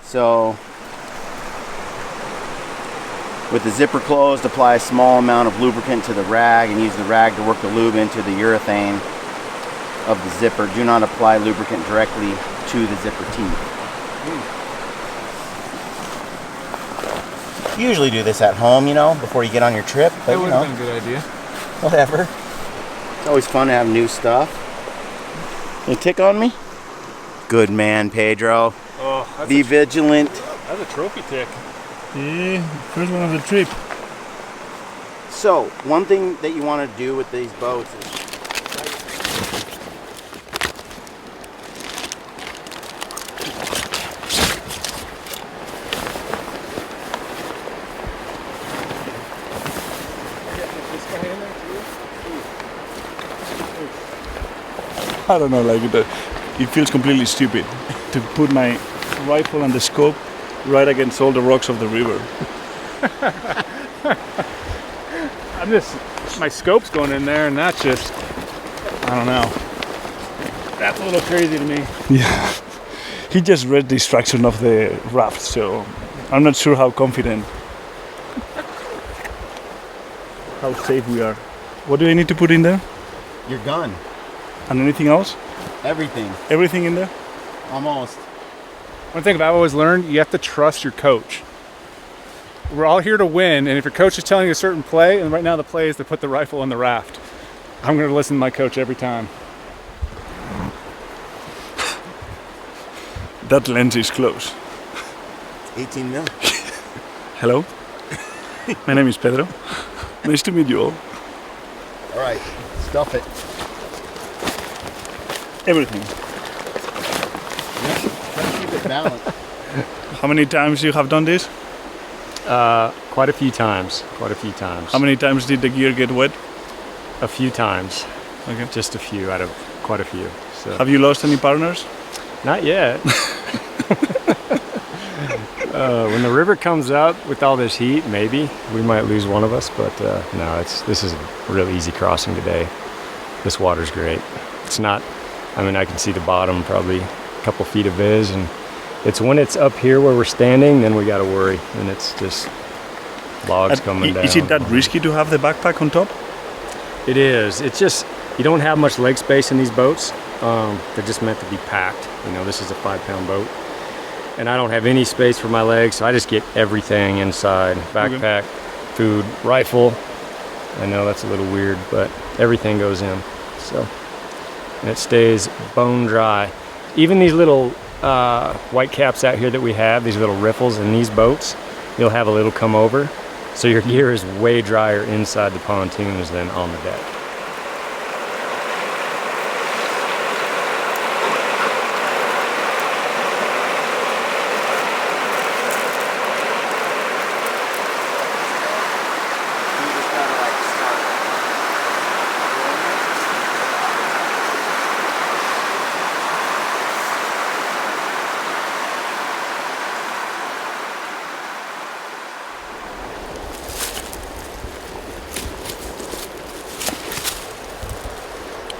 So, with the zipper closed, apply a small amount of lubricant to the rag and use the rag to work the lube into the urethane of the zipper. Do not apply lubricant directly to the zipper teeth. You usually do this at home, you know, before you get on your trip. But, that would have been a good idea. Whatever. It's always fun to have new stuff. You tick on me? Good man, Pedro. Oh, be vigilant. That's a trophy tick. Yeah, first one of the trip. So, one thing that you want to do with these boats is I don't know, like it feels completely stupid to put my rifle and the scope right against all the rocks of the river. My scope's going in there, and that's just, I don't know. That's a little crazy to me. Yeah, he just read the instruction of the raft, so I'm not sure how confident, how safe we are. What do I need to put in there? your gun. And anything else? Everything. Everything in there? Almost. One thing I've always learned, you have to trust your coach. We're all here to win, and if your coach is telling you a certain play, and right now the play is to put the rifle on the raft, I'm going to listen to my coach every time. That lens is close. 18 mil. Hello, my name is Pedro. Nice to meet you all. All right, stuff it. Everything. Try to keep it balanced. How many times you have done this? Quite a few times. Quite a few times. How many times did the gear get wet? A few times. Okay. Just a few out of quite a few. So. Have you lost any partners? Not yet. When the river comes up with all this heat, maybe we might lose one of us. But no, this is a real easy crossing today. This water's great. It's not. I mean, I can see the bottom, probably a couple feet of viz, and it's when it's up here where we're standing, then we got to worry, and it's just logs coming down. Is it that risky to have the backpack on top? It is. It's just, you don't have much leg space in these boats. They're just meant to be packed. You know, this is a 5-pound boat, and I don't have any space for my legs, so I just get everything inside. Backpack, food, rifle. I know that's a little weird, but everything goes in. So, and it stays bone dry. Even these little white caps out here that we have, these little riffles in these boats, you'll have a little come over. So your gear is way drier inside the pontoons than on the deck.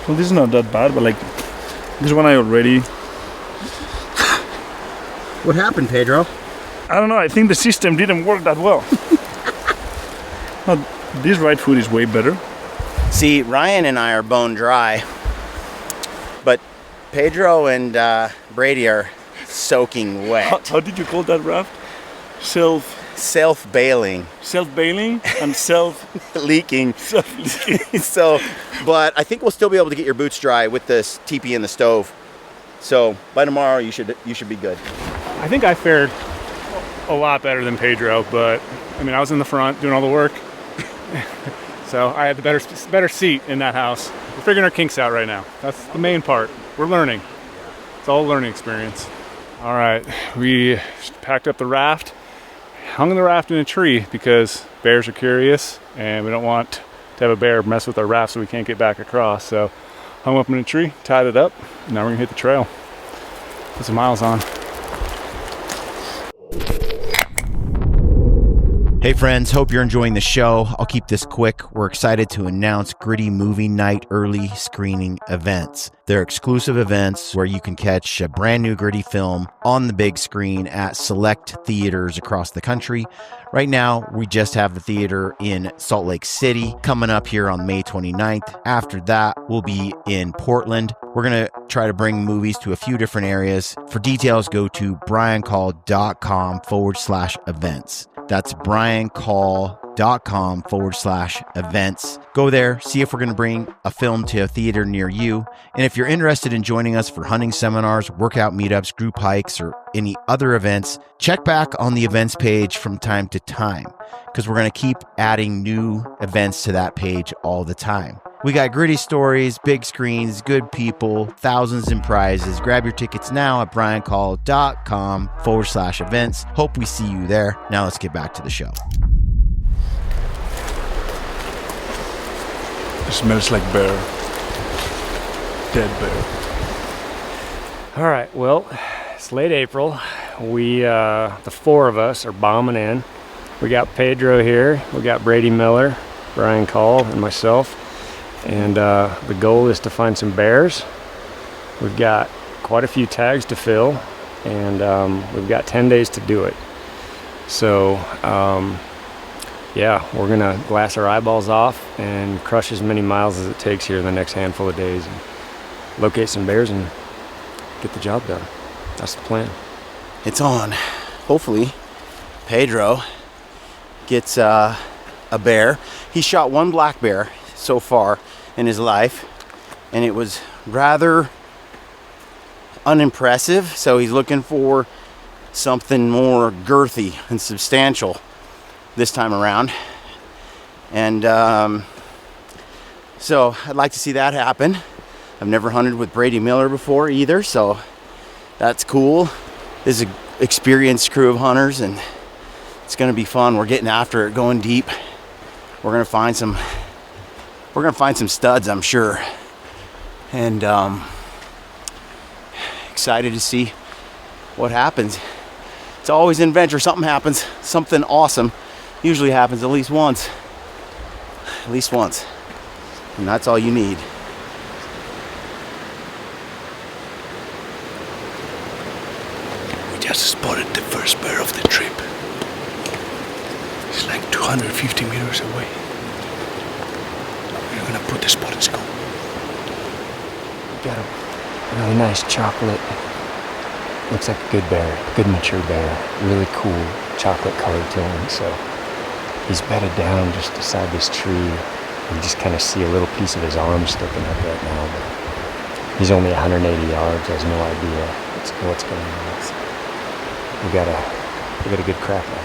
Well, this is not that bad, but like this one I already. What happened, Pedro? I don't know. I think the system didn't work that well. This right foot is way better. See, Ryan and I are bone dry, but Pedro and Brady are soaking wet. How did you call that raft? Self-bailing. Self-bailing and Leaking. self-leaking. So, but I think we'll still be able to get your boots dry with this teepee in the stove. So by tomorrow you should be good. I think I fared a lot better than Pedro, but I mean, I was in the front doing all the work. So I had the better seat in that house. We're figuring our kinks out right now. That's the main part. We're learning. It's all a learning experience. All right, we packed up the raft, hung the raft in a tree because bears are curious and we don't want to have a bear mess with our raft so we can't get back across. So hung up in a tree, tied it up, and now we're gonna hit the trail. Put some miles on. Hey friends, hope you're enjoying the show. I'll keep this quick. We're excited to announce Gritty Movie Night early screening events. They're exclusive events where you can catch a brand new Gritty film on the big screen at select theaters across the country. Right now, we just have the theater in Salt Lake City coming up here on May 29th. After that, we'll be in Portland. We're going to try to bring movies to a few different areas. For details, go to briancall.com/events. That's briancall.com/events. Go there, see if we're going to bring a film to a theater near you. And if you're interested in joining us for hunting seminars, workout meetups, group hikes, or any other events, check back on the events page from time to time, because we're going to keep adding new events to that page all the time. We got gritty stories, big screens, good people, thousands in prizes. Grab your tickets now at briancall.com/events. Hope we see you there. Now let's get back to the show. It smells like bear. Dead bear. All right, well, it's late April. We, the four of us are bombing in. We got Pedro here, we got Brady Miller, Brian Call, and myself. And the goal is to find some bears. We've got quite a few tags to fill, and we've got 10 days to do it. So, yeah, we're gonna glass our eyeballs off and crush as many miles as it takes here in the next handful of days and locate some bears and get the job done. That's the plan. It's on. Hopefully, Pedro gets a bear. He shot one black bear so far in his life, and it was rather unimpressive. So he's looking for something more girthy and substantial this time around. And so I'd like to see that happen. I've never hunted with Brady Miller before either, so that's cool. This is an experienced crew of hunters, and it's going to be fun. We're getting after it, going deep. We're going to find some studs, I'm sure. And excited to see what happens. It's always an adventure. Something happens. Something awesome usually happens at least once. At least once. And that's all you need. We just spotted the first bear of the trip. It's like 250 meters away. We're gonna put the spot in scope. Got a really nice chocolate, looks like a good bear, good mature bear, really cool chocolate color to him. So he's bedded down just beside this tree. You just kind of see a little piece of his arm sticking up right now, but he's only 180 yards, has no idea what's going on. So we got a good crack at it.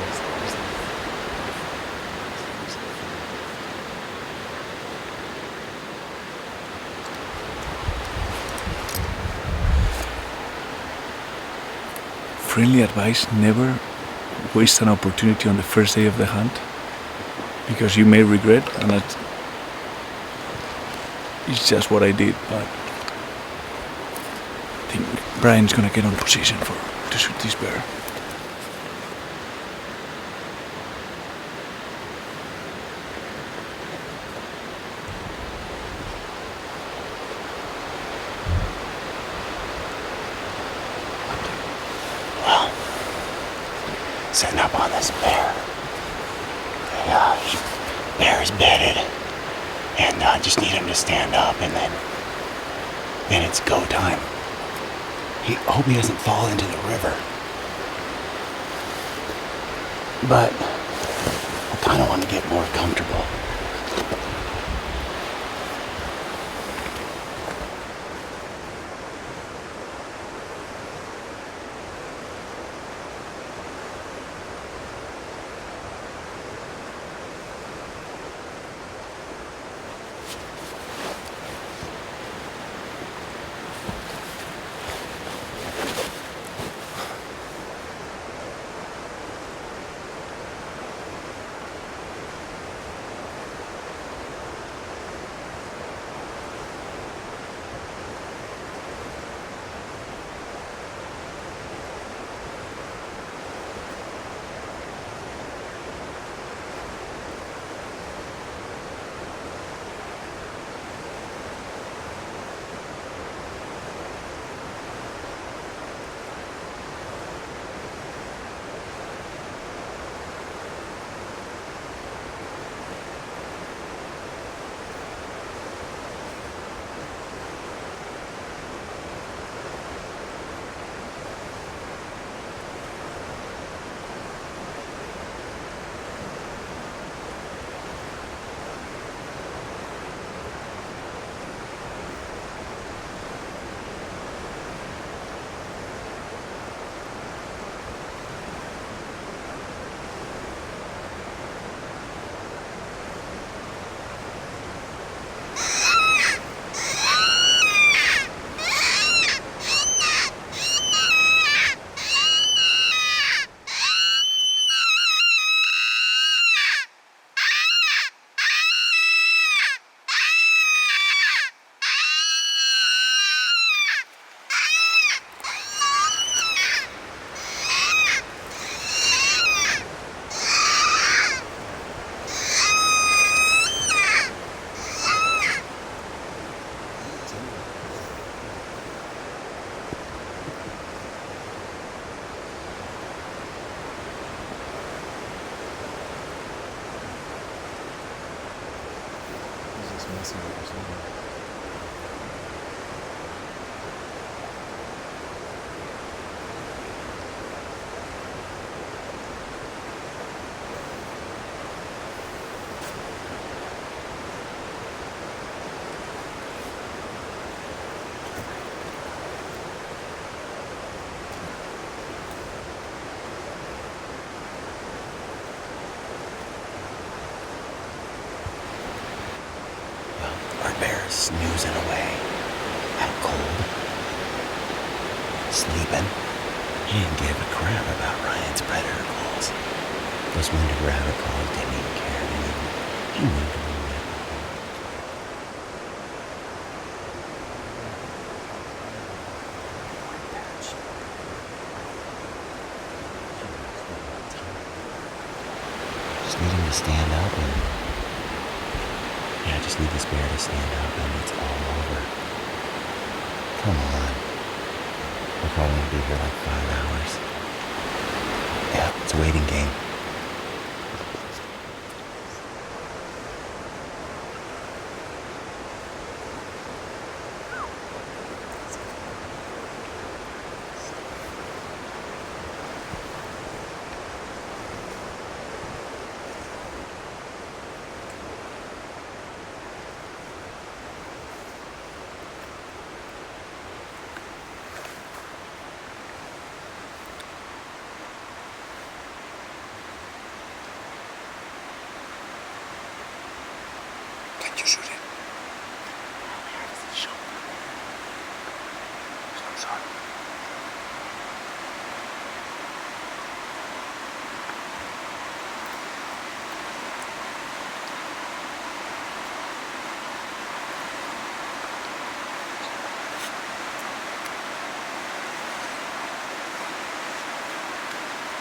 Friendly advice, never waste an opportunity on the first day of the hunt, because you may regret, and it's just what I did. But I think Brian's gonna get on position to shoot this bear. Setting up on this bear. Bear is bedded, and just need him to stand up, and then it's go time. I hope he doesn't fall into the river, but I kind of want to get more comfortable. Our bear is snoozing away, out cold, sleeping. He didn't give a crap about Ryan's predator claws. Those wounded rabbit claws didn't even care. He knew to be with. Just need him to stand up and I just need this bear to stand up and it's all over. Come on. We're probably going to be here like 5 hours. Yeah, it's a waiting game. Can you shoot it? I'm sorry.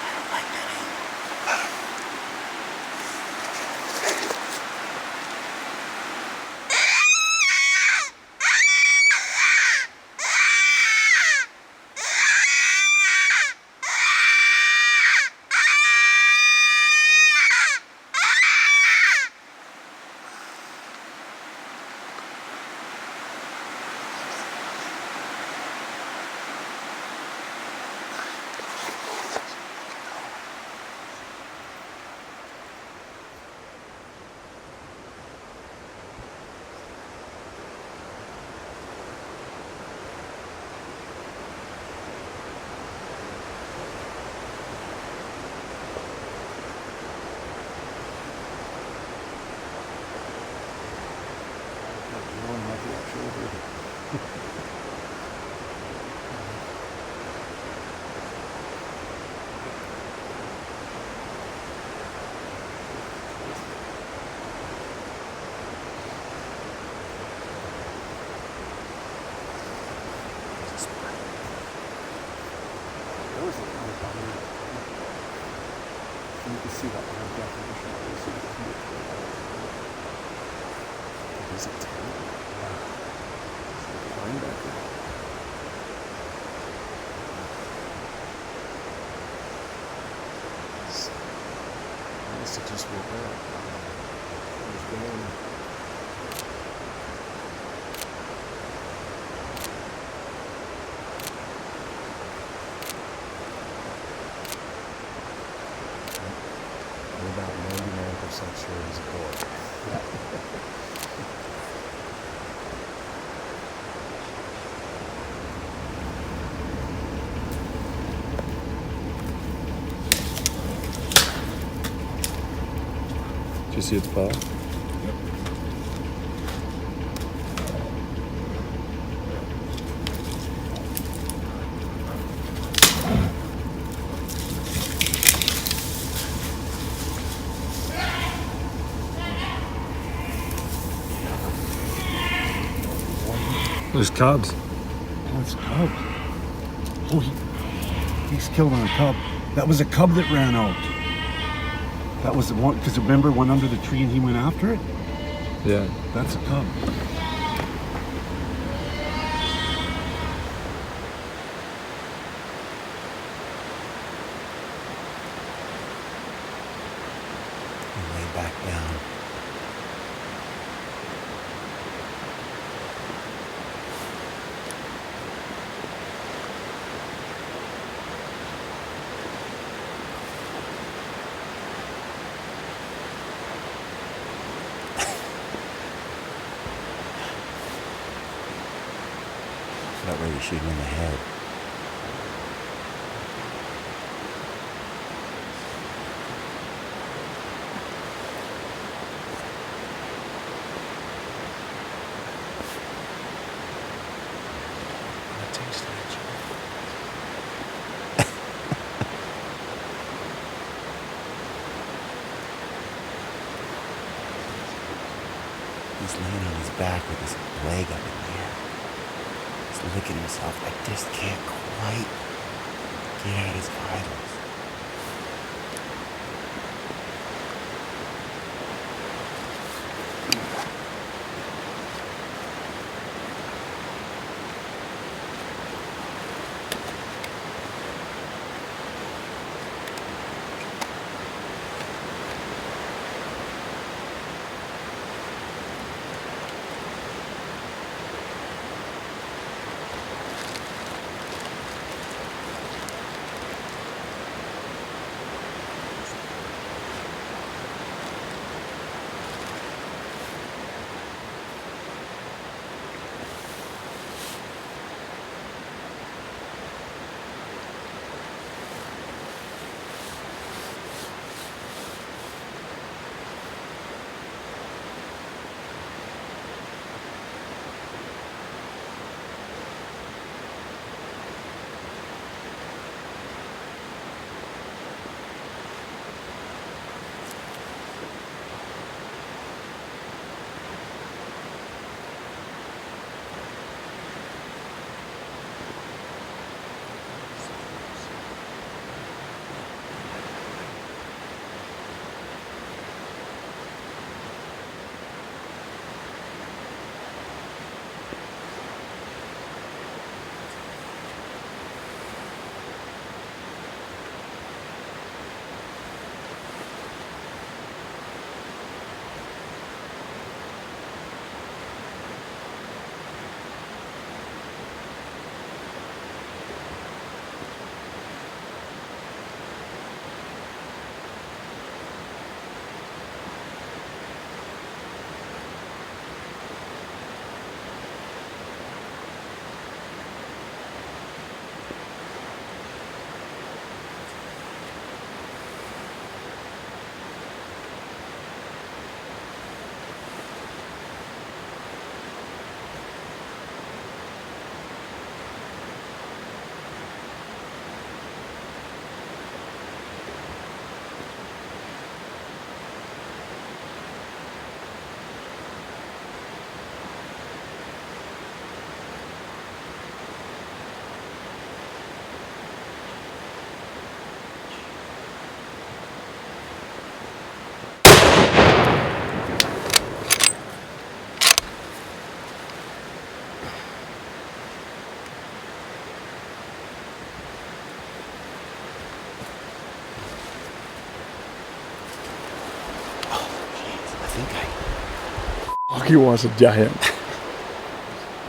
I don't like that aim. You can see that one definition. Is it 10? Yeah. Linebacker. I must have just woke up. It was going. I'm about 99% sure he's a boy. Yeah. Did you see it fall? Yep. There's cubs. That's a cub. Oh, he's killing a cub. That was a cub that ran out. That was the one, because remember, one under the tree and he went after it? Yeah. That's a cub. He lay back down. Not where you shoot him in the head. He's laying on his back with his leg up in the air. He's licking himself. I just can't quite get at his vitals. He was a giant. I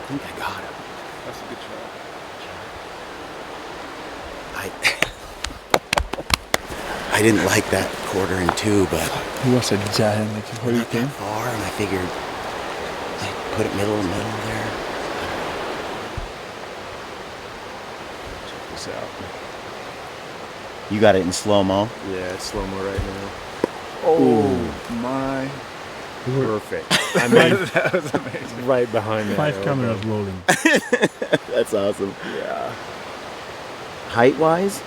think I got him. That's a good shot. I didn't like that 1/4 but He was a giant. Like where he not came. that far, and I figured I'd put it middle there. Check this out. You got it in slow-mo? Yeah, it's slow-mo right now. Oh my. Perfect. I mean, That was amazing. right behind that. 5 cameras rolling. That's awesome. Yeah. Height-wise?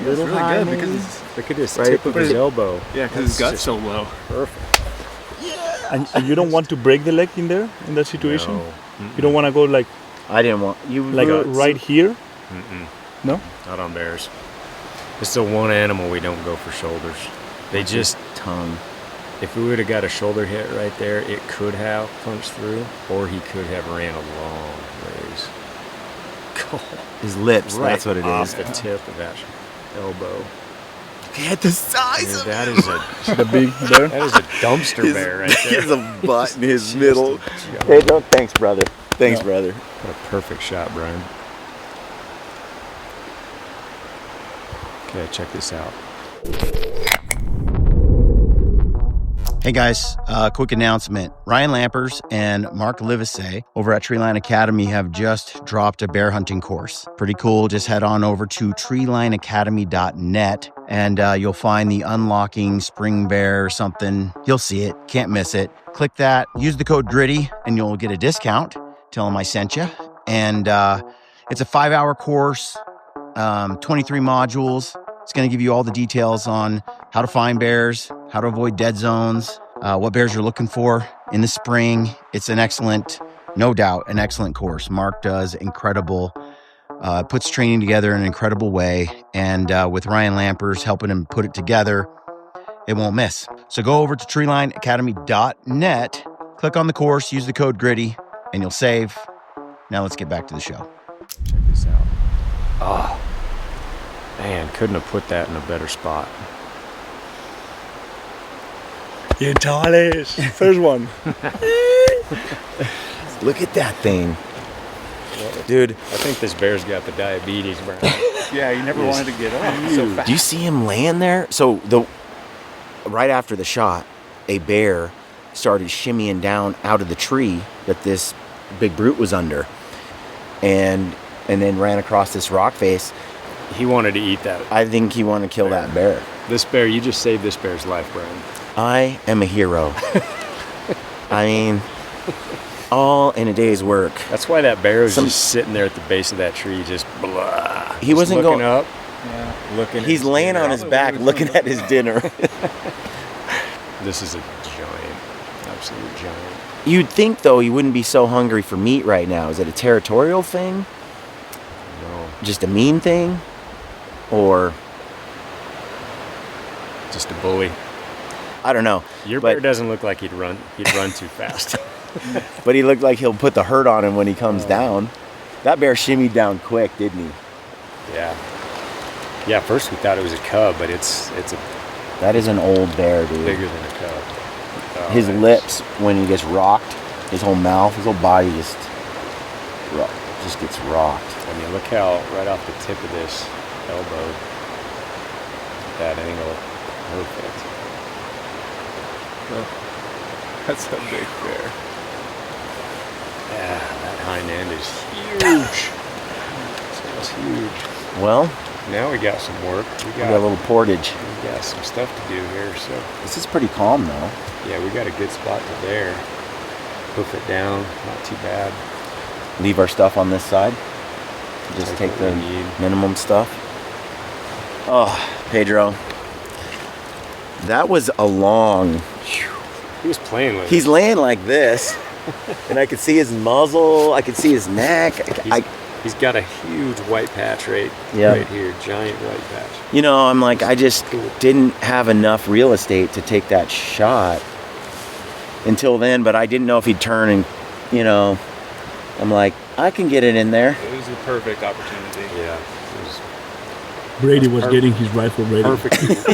It's really high, good maybe? because it's, Look at his Right, tip of but his it- elbow. yeah, because his That's gut's so low. Perfect. And you don't want to break the leg in there in that situation. No. You don't want to go like I didn't want you right here. Mm-mm. No. Not on bears. It's the one animal we don't go for shoulders. They just, tongue. if we would have got a shoulder hit right there, it could have punched through, or he could have ran a long ways. His lips, Right that's what it off is. the tip of that elbow. Look at the size Dude, of that him. is a The big bear. that is a dumpster bear right there. He has a butt in his middle. Just a Hey, no, thanks, brother. Thanks, No. brother. What a perfect shot, Brian. Okay, check this out. Hey guys, quick announcement. Ryan Lampers and Mark Livesey over at Treeline Academy have just dropped a bear hunting course. Pretty cool. Just head on over to treelineacademy.net and you'll find the Unlocking Spring Bear or something. You'll see it. Can't miss it. Click that. Use the code GRITTY and you'll get a discount. Tell them I sent you. And it's a 5-hour course, 23 modules. It's going to give you all the details on how to find bears, how to avoid dead zones, what bears you're looking for in the spring. It's an excellent, no doubt, an excellent course. Mark does incredible, puts training together in an incredible way. And with Ryan Lampers helping him put it together, it won't miss. So go over to treelineacademy.net, click on the course, use the code GRITTY, and you'll save. Now let's get back to the show. Check this out. Oh, man, couldn't have put that in a better spot. Yeah, Charles. First one. Look at that thing. Dude, I think this bear's got the diabetes, bro. Yeah, he never wanted to get up so fast. do you see him laying there? So right after the shot, a bear started shimmying down out of the tree that this big brute was under, and then ran across this rock face. He wanted to eat that. I think he wanted to kill that bear. This bear, you just saved this bear's life, Brian. I am a hero. I mean, all in a day's work. That's why that bear was just sitting there at the base of that tree, just blah. He wasn't looking going up. Yeah, looking. He's laying on his back, looking at his dinner. This is a giant, absolute giant. You'd think, though, he wouldn't be so hungry for meat right now. Is it a territorial thing? No, Just a mean thing? Or just a bully. I don't know. Your But- bear doesn't look like he'd run too fast. But he looked like he'll put the hurt on him when he comes down. That bear shimmied down quick, didn't he? Yeah. Yeah. First we thought it was a cub, but it's a That is an old bear, dude. bigger than a cub. Oh, His that's- lips, when he gets rocked, his whole mouth, his whole body just gets rocked. I mean, look how right off the tip of this elbow, that angle, perfect. That's a big bear. Yeah, that hind end is huge. It's huge. Well, Now we got some work. we got a little portage. we got some stuff to do here. So This is pretty calm, though. yeah, we got a good spot to there. Hoof it down, not too bad. Leave our stuff on this side. Just take what the we need. minimum stuff. Oh, Pedro. That was a long... He was playing with He's it. laying like this, and I could see his muzzle. I could see his neck. He's got a huge white patch right here, giant white patch. You know, I'm like, I just didn't have enough real estate to take that shot until then, but I didn't know if he'd turn and, you know, I'm like, I can get it in there. It was the perfect opportunity. Yeah, it was Brady was Perfect. getting his rifle ready.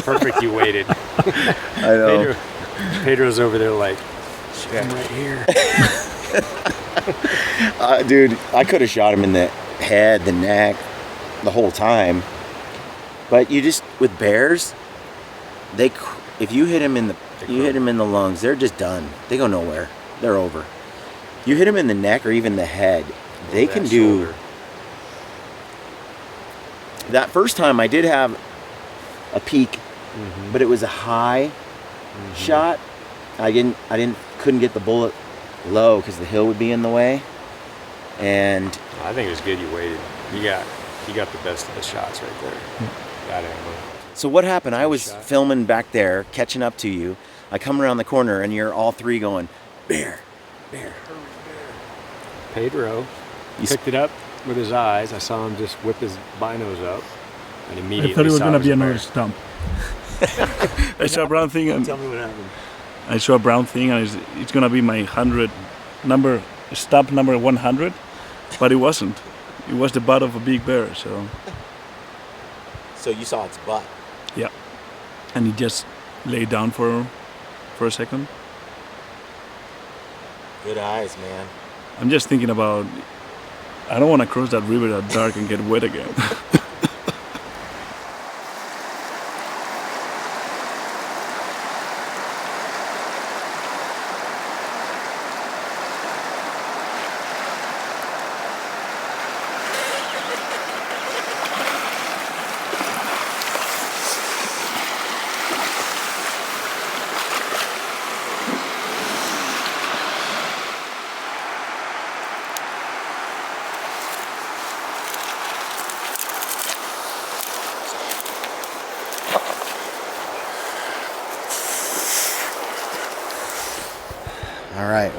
perfect. You waited. I know. Pedro's over there like, shoot him right here. Dude, I could have shot him in the head, the neck, the whole time. But you just, with bears, if you hit him in the lungs, they're just done. They go nowhere. They're over. You hit them in the neck or even the head, they can do. Shoulder. That first time I did have a peak, but it was a high shot. Couldn't get the bullet low because the hill would be in the way. And I think it was good you waited. You got the best of the shots right there. That angle. so what happened? I was filming back there, catching up to you. I come around the corner and you're all three going, bear, bear. Pedro picked it up with his eyes. I saw him just whip his binos up, and immediately I thought it was saw going to was be a another bear. stump. I saw a brown thing and Tell me what happened. I saw a brown thing and it's going to be my stump number 100, but it wasn't. It was the butt of a big bear, so So you saw its butt. yeah. And he just lay down for a second. Good eyes, man. I'm just thinking about, I don't want to cross that river that dark and get wet again.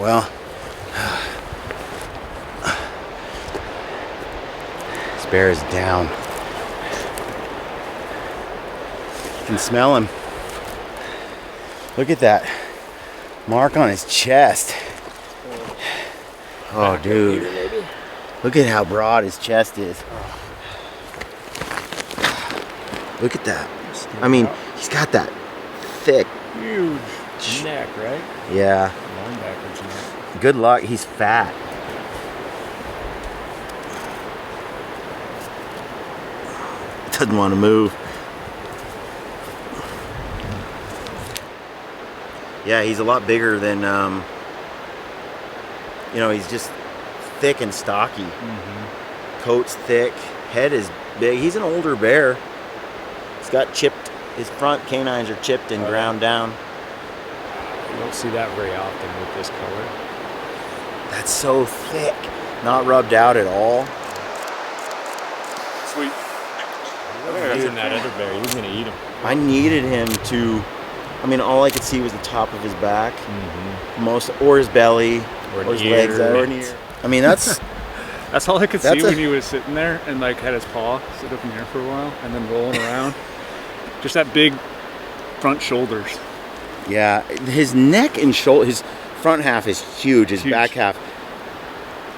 Well, this bear is down. You can smell him. Look at that mark on his chest. Oh, dude. Look at how broad his chest is. Look at that. I mean, he's got that thick. Huge neck, right? Yeah. Long backwards neck. Good luck. He's fat. Doesn't want to move. Yeah, he's a lot bigger than, you know, he's just thick and stocky. Coat's thick, head is big. He's an older bear. He's got chipped, his front canines are chipped and ground down. You don't see that very often with this color. That's so thick. Not rubbed out at all. Sweet. That's in that other bear. He was going to eat him. I needed him to, I mean, all I could see was the top of his back, or his belly, Or his an legs, ear. or an ear. I mean, that's That's all I could That's see a- when he was sitting there and like had his paw sit up in the air for a while and then rolling around. Just that big front shoulders. yeah. His neck and shoulder, his front half is huge. His Huge. back half,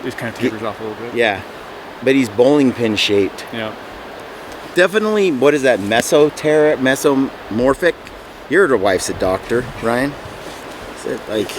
It kind of tapers off a little bit. yeah. But he's bowling pin shaped. Yeah. Definitely, what is that? Mesomorphic? Your wife's a doctor, Ryan. Is it like?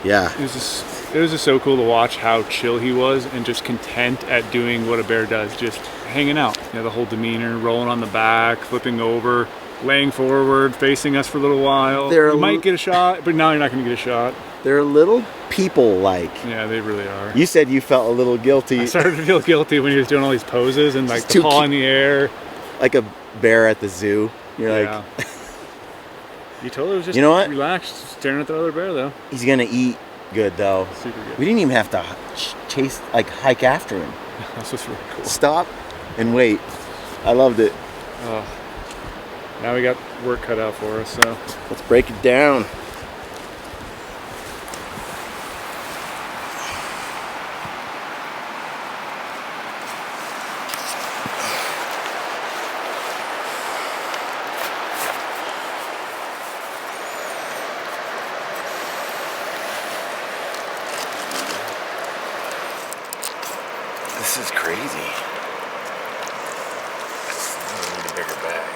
Yeah. It was just so cool to watch how chill he was and just content at doing what a bear does, just hanging out. You know, the whole demeanor, rolling on the back, flipping over, laying forward, facing us for a little while. They're You a might li- get a shot, but now you're not going to get a shot. They're little people-like. Yeah, they really are. You said you felt a little guilty, I started to feel guilty when he was doing all these poses and like Just the too paw cute. in the air. like a bear at the zoo. You're Yeah. You totally was just You know what? relaxed, staring at the other bear though. like, he's gonna eat good though. Super good. We didn't even have to chase, like hike after him. That's what's really cool. Stop and wait. I loved it. Oh. Now we got work cut out for us, so. Let's break it down. This is crazy. I need a bigger bag.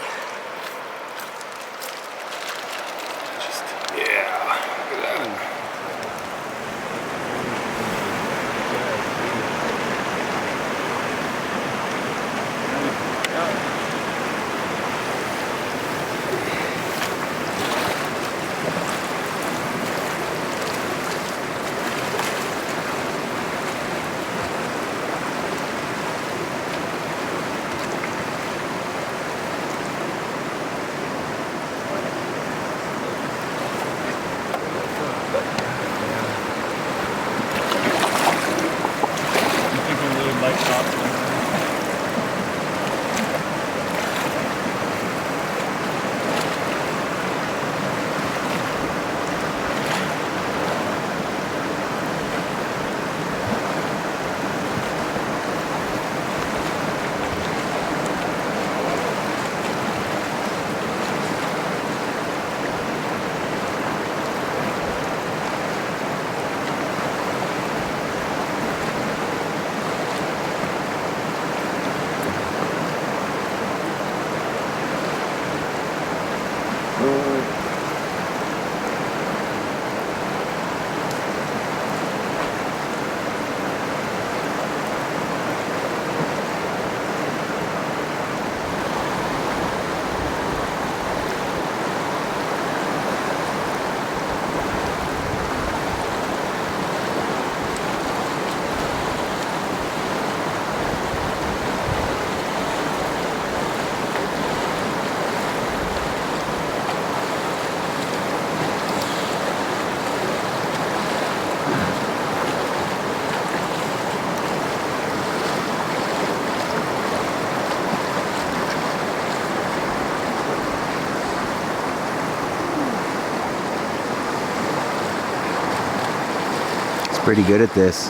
pretty good at this.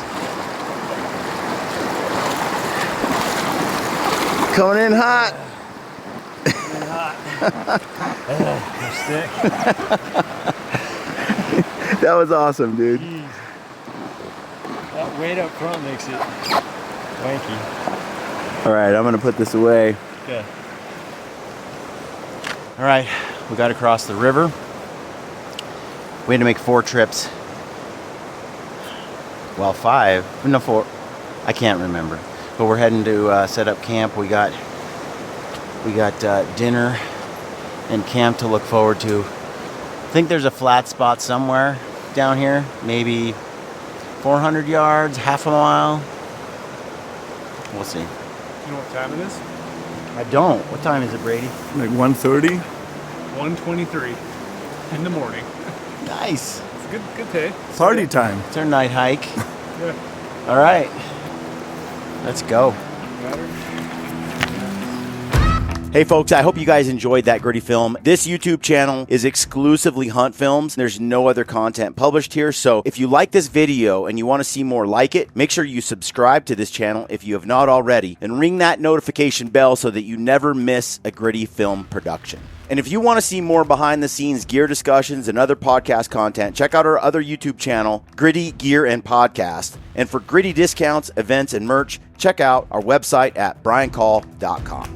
Coming in hot. That was awesome, dude. Jeez. That weight up front makes it wanky. All right, I'm gonna put this away. Okay. All right, we got across the river. We had to make 4 trips. Well, 5, no 4. I can't remember. But we're heading to set up camp. We got dinner and camp to look forward to. I think there's a flat spot somewhere down here, maybe 400 yards, half a mile. We'll see. You know what time it is? I don't. What time is it, Brady? Like 1:30. 1:23 in the morning. Nice. It's a good day. Party time. It's our night hike. Yeah. All right. Let's go. Hey folks, I hope you guys enjoyed that gritty film. This YouTube channel is exclusively hunt films. There's no other content published here. So if you like this video and you want to see more like it, make sure you subscribe to this channel if you have not already, and ring that notification bell so that you never miss a gritty film production. And if you want to see more behind the scenes gear discussions and other podcast content, check out our other YouTube channel, Gritty Gear and Podcast. And for gritty discounts, events, and merch, check out our website at briancall.com.